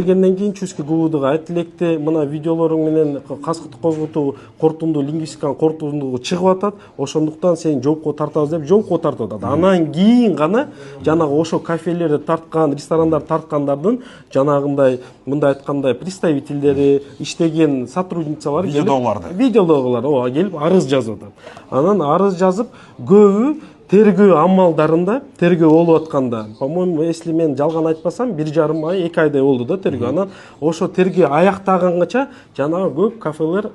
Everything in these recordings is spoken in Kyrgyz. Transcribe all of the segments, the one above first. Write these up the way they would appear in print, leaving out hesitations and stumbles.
Келгенден кийин чүскү ГУДга айтилекте мына видеолоруң менен каскыт козготуу корутундуу лингвистиканын корутундугу чыгып атат. Ошондуктан сени жоопко тартабыз деп жоопко тартып атат. Анан кийин гана жанагы ошо кафелерди тарткан, ресторандарды тарткандардын жанагындай мындай айткандай представительдери, иштеген сотрудницалар видеодогулар келип арыз жазып атат. Анан арыз жазып көбү тергөө амалдарында, тергөө болуп атканда, по-моему, если мен жалган айтпасам, 1,5 ай, 2 айдай болду да тергөө. Анан ошо тергөө аяктаганча жанагы көп кафелер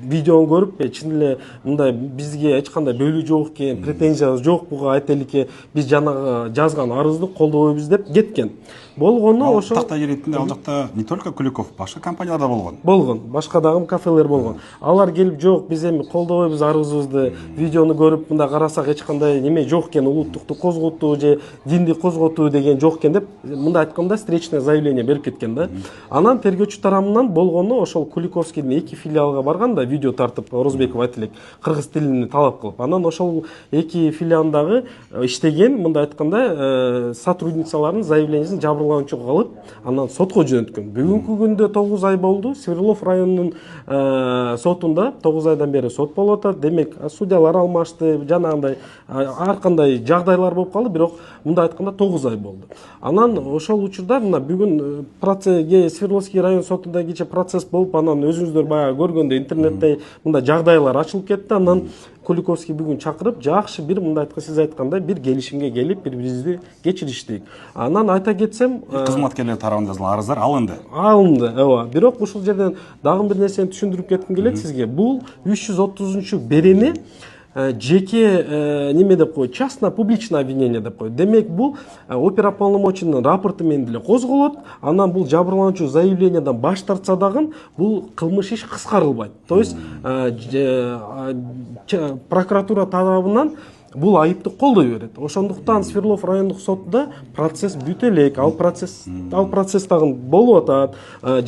видеону көрүп, чын эле мындай бизге эч кандай бөлүү жок экен, претензиябыз жок буга, айтелике биз жанагы жазган арызды колдобойбуз деп кеткен. Болгону ошо такта жеретинде ал жакта не только Куликов, башка компаниялар да болгон. Болгон, башка дагы кафелер болгон. Алар келип жок, биз эми колдобойбуз арызыбызды, видеону көрүп мында карасак эч кандай неме жок экен, улуттукту козготуу же динди козготуу деген жок экен деп мында айтканда встречное заявление берип кеткен да. Анан тергөөчү тарабынан болгону ошол Куликовскийдин 2 филиалга барганда видео тартып Орозбеков айтылек кыргыз тилин талап кылып. Анан ошол 2 филиалдагы иштеген мында айтканда сотрудницалардын заявлениясын жабырлануучу кылып, анан сотко жөнөткөн. Бүгүнкү күндө 9 ай болду. Свердлов районунун сотунда 9 айдан бери сот болуп атат. Демек, судьялар алмашты, жанагындай ар кандай жагдайлар болуп калды, бирок мында айтканда 9 ай болду. Анан ошол учурда мына бүгүн процесс Свердловский район сотунда кече процесс болуп, анан өзүңүздөр баягы көргөндө интернетте мында жагдайлар ачылып кетти. Анан Куликовский бүгүн чакырып, жакшы бир мында сиз айткандай бир келишимге келип, бири-бирибизди кечириштик. Анан айта кетсем, кызматкерлер тарабынан жазылган арыздар алынды. Алынды, ооба. Бирок ушул жерден дагы бир нерсени түшүндүрүп кетким келет сизге. Бул 330-берени жеке неме деп коет, частно-публичное обвинение деп коет. Демек, бул оперуполномоченныйдын рапорты менен деле козголот. Анан бул жабырлануучу заявлениядан баш тартса дагы бул кылмыш иш кыскарылбайт. То есть прокуратура тарабынан бул айыпты колдой берет. Ошондуктан Свердлов райондук сотунда процесс бүтө элек. Ал процесс дагы болуп атат.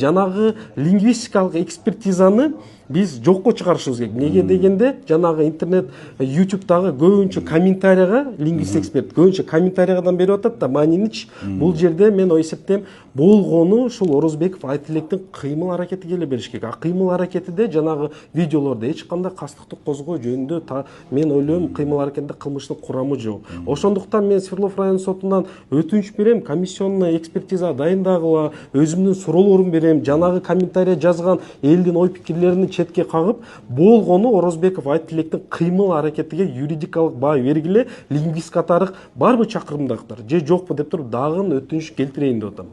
Жанагы лингвистикалык экспертизаны биз жокко чыгарышыбыз керек. Неге дегенде, жанагы интернет, YouTube'дагы көбүнчө комментарийга лингвист эксперт көбүнчө комментарийгадан берип атат да, Манинич бул жерде мен эсептейм болгону ушул Орозбеков айтилектин кыймыл аракети келе бериш керек. А кыймыл аракетиде жанагы видеолордо эч кандай кастыктык козгоо жөнүндө мен ойлойм кыймыл аракетинде кылмыштын курамы жок. Ошондуктан мен Свердлов район сотунан өтүнүч берем, комиссионный экспертиза дайындагыла, өзүмдүн суроолорумду берем, жанагы комментарий жазган элдин ой пикирлерин четке кагып, болгону Орозбеков айтилектин кыймыл аракетиге юридикалык баа бергиле, лингвист катары барбы чакырымдактар же жокпу деп туруп дагы өтүнүч келтирейин деп атам.